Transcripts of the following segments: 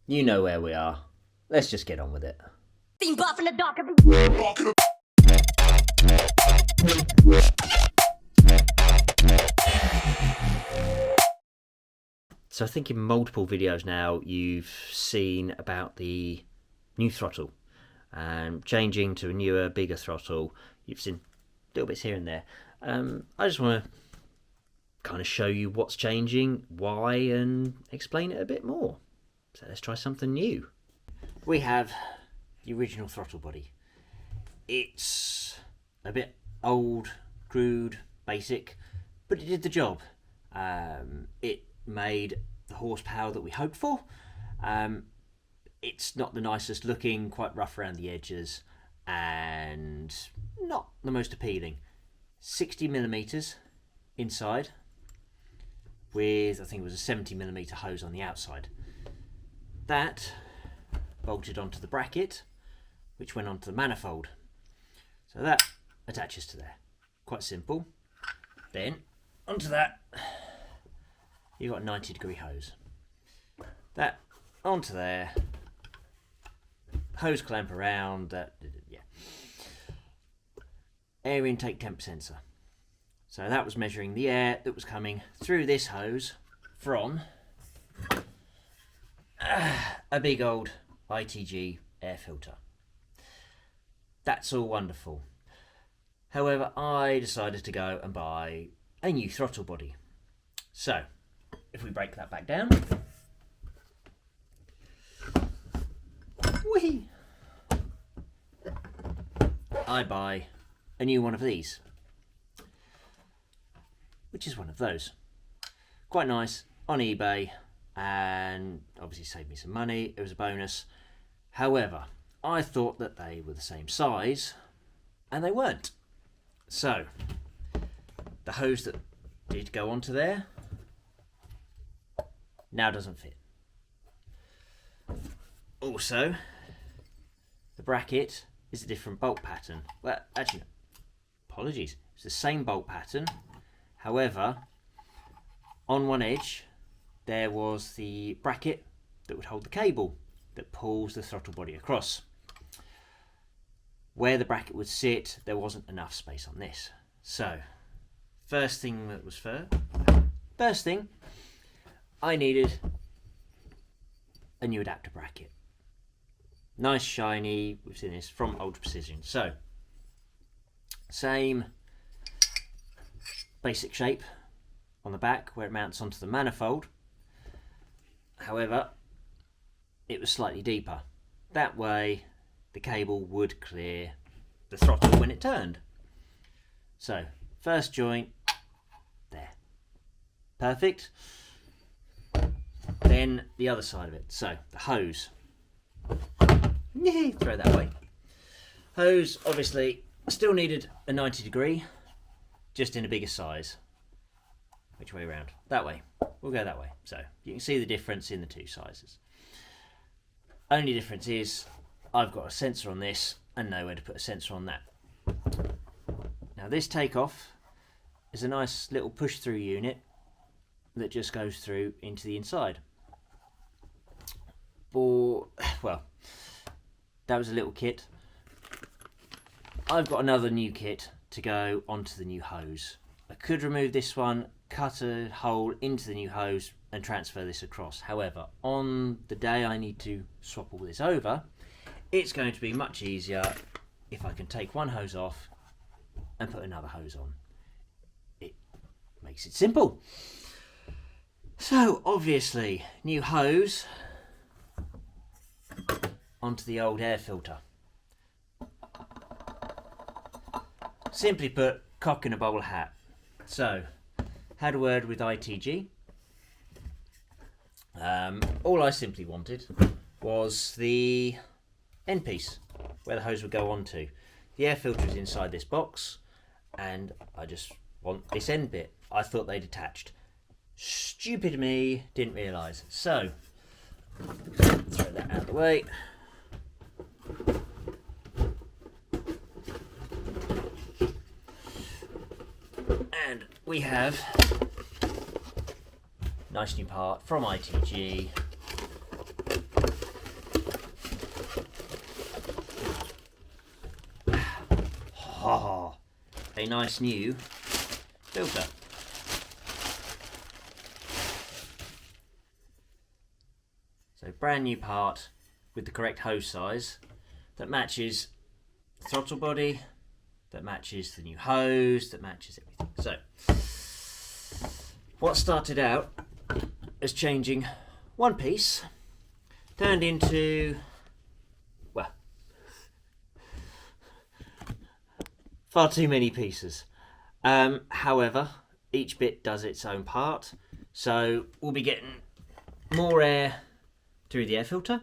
You know where we are. Let's just get on with it. Theme buff in the dark. So I think in multiple videos now you've seen about the new throttle and changing to a newer, bigger throttle. You've seen little bits here and there. I just want to kind of show you what's changing, why, and explain it a bit more. So let's try something new. We have the original throttle body. It's a bit old, crude, basic, but it did the job. It made the horsepower that we hoped for. It's not the nicest looking, quite rough around the edges, and not the most appealing. 60mm inside, with I think it was a 70mm hose on the outside. That bolted onto the bracket, which went onto the manifold. So that attaches to there. Quite simple. Then onto that, you've got a 90-degree hose. That onto there, hose clamp around, yeah. Air intake temp sensor. So that was measuring the air that was coming through this hose from a big old ITG air filter. That's all wonderful. However, I decided to go and buy a new throttle body. So, if we break that back down, whee! I buy a new one of these, which is one of those. Quite nice, on eBay, and obviously saved me some money. It was a bonus. However, I thought that they were the same size, and they weren't. So, the hose that did go onto there now doesn't fit. Also, the bracket is a different bolt pattern. Well, actually, apologies. It's the same bolt pattern. However, on one edge, there was the bracket that would hold the cable that pulls the throttle body across. Where the bracket would sit, there wasn't enough space on this. So, first thing, I needed a new adapter bracket. Nice, shiny, we've seen this from Ultra Precision. So, same basic shape on the back where it mounts onto the manifold. However, it was slightly deeper. That way, the cable would clear the throttle when it turned. So, first joint, there. Perfect. Then the other side of it. So, the hose. Throw that away. Hose, obviously, still needed a 90-degree, just in a bigger size. Which way around? That way. We'll go that way. So, you can see the difference in the two sizes. Only difference is I've got a sensor on this and nowhere to put a sensor on that. Now this takeoff is a nice little push-through unit that just goes through into the inside. Well, that was a little kit. I've got another new kit to go onto the new hose. I could remove this one, cut a hole into the new hose and transfer this across. However, on the day I need to swap all this over, it's going to be much easier if I can take one hose off and put another hose on. It makes it simple. So obviously, new hose onto the old air filter. Simply put, cock in a bowler hat. So, had a word with ITG. All I simply wanted was the end piece where the hose would go onto. The air filter is inside this box, and I just want this end bit. I thought they'd attached. Stupid me, didn't realise. So, throw that out of the way. And we have nice new part from ITG. a nice new filter. So brand new part with the correct hose size that matches the throttle body, that matches the new hose, that matches everything. So what started out as changing one piece turned into, well, far too many pieces. However, each bit does its own part, so we'll be getting more air through the air filter,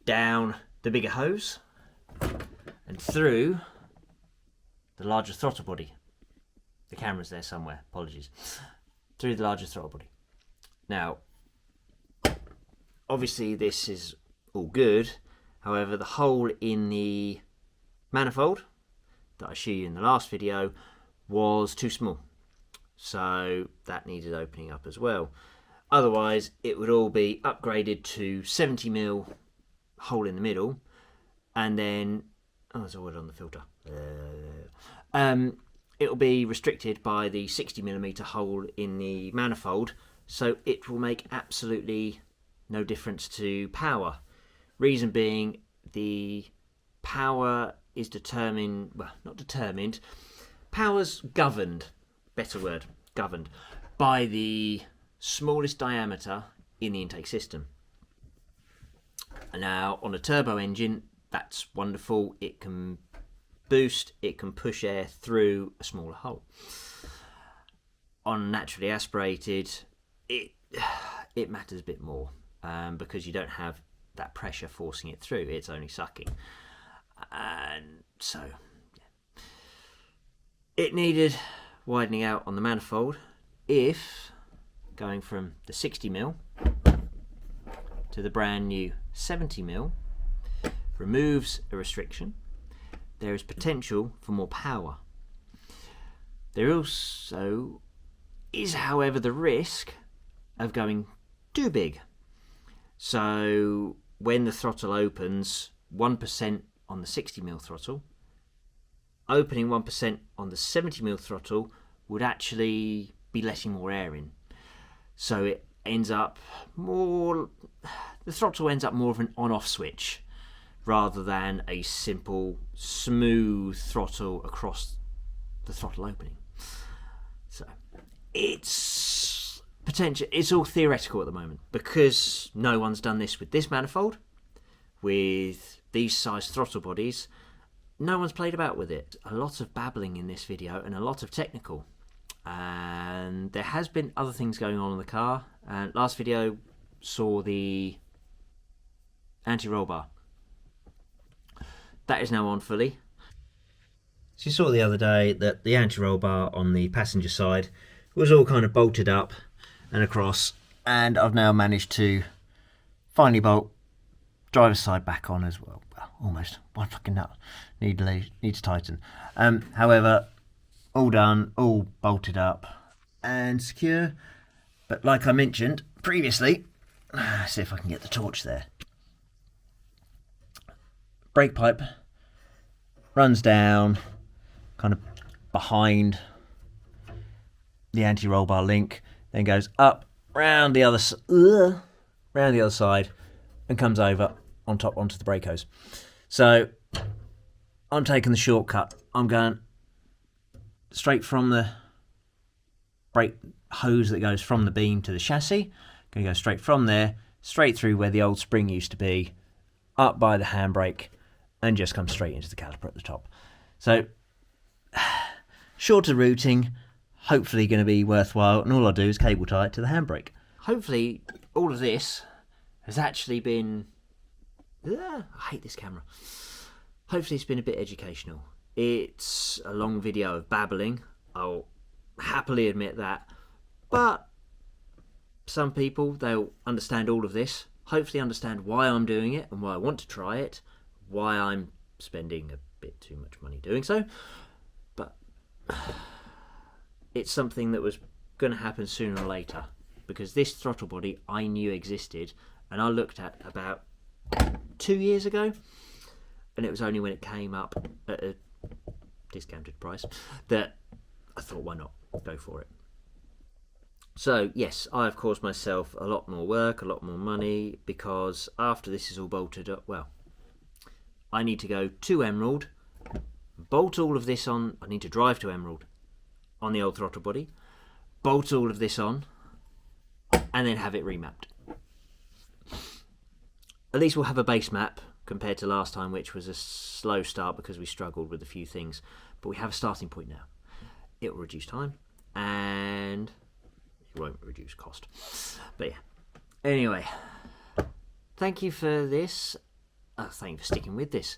down the bigger hose, and through the larger throttle body. The camera's there somewhere, apologies. Through the larger throttle body. Now, obviously this is all good, however the hole in the manifold that I showed you in the last video was too small, so that needed opening up as well. Otherwise it would all be upgraded to 70mm hole in the middle, and then, oh, there's a word on the filter. It'll be restricted by the 60mm hole in the manifold, so it will make absolutely no difference to power. Reason being, the power is determined, well, not determined, power's governed, better word, governed, by the smallest diameter in the intake system. Now, on a turbo engine, that's wonderful. It can boost, it can push air through a smaller hole. On naturally aspirated, it matters a bit more, because you don't have that pressure forcing it through, it's only sucking. And so, yeah. It needed widening out on the manifold if going from the 60mm to the brand new 70mm removes a restriction. There is potential for more power. There also is, however, the risk of going too big. So when the throttle opens 1% on the 60mm throttle, opening 1% on the 70mm throttle would actually be letting more air in. So it ends up more, the throttle ends up more of an on-off switch rather than a simple smooth throttle across the throttle opening. So it's potential, it's all theoretical at the moment because no one's done this with this manifold, with these size throttle bodies. No one's played about with it. A lot of babbling in this video and a lot of technical, and there has been other things going on in the car. And last video saw the anti-roll bar. That is now on fully. So you saw the other day that the anti-roll bar on the passenger side was all kind of bolted up and across, and I've now managed to finally bolt driver's side back on as well. Well, almost. One fucking nut. Needs tighten. However, all done, all bolted up and secure. But like I mentioned previously, let's see if I can get the torch there. Brake pipe runs down kind of behind the anti-roll bar link, then goes up round the other side and comes over on top onto the brake hose. So I'm taking the shortcut. I'm going straight from the brake hose that goes from the beam to the chassis. Going to go straight from there, straight through where the old spring used to be, up by the handbrake, and just come straight into the caliper at the top. So shorter routing, hopefully going to be worthwhile, and all I'll do is cable tie it to the handbrake. Hopefully all of this has actually been, I hate this camera. Hopefully it's been a bit educational. It's a long video of babbling, I'll happily admit that, but some people, they'll understand all of this, hopefully understand why I'm doing it and why I want to try it, why I'm spending a bit too much money doing so. But it's something that was going to happen sooner or later, because this throttle body I knew existed, and I looked at about 2 years ago, and it was only when it came up at a discounted price, that I thought, why not go for it. So yes, I have caused myself a lot more work, a lot more money, because after this is all bolted up, well, I need to go to Emerald, bolt all of this on. I need to drive to Emerald on the old throttle body, bolt all of this on, and then have it remapped. At least we'll have a base map compared to last time, which was a slow start because we struggled with a few things. But we have a starting point now. It will reduce time, and it won't reduce cost. But yeah. Anyway, thank you for this. Thank you for sticking with this.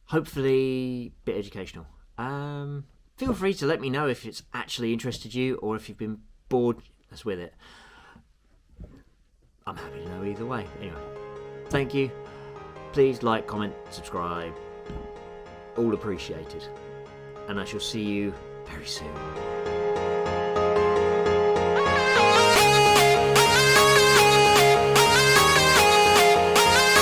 Hopefully, a bit educational. Feel free to let me know if it's actually interested you or if you've been bored as with it. I'm happy to know either way. Anyway, thank you. Please like, comment, subscribe. All appreciated. And I shall see you very soon.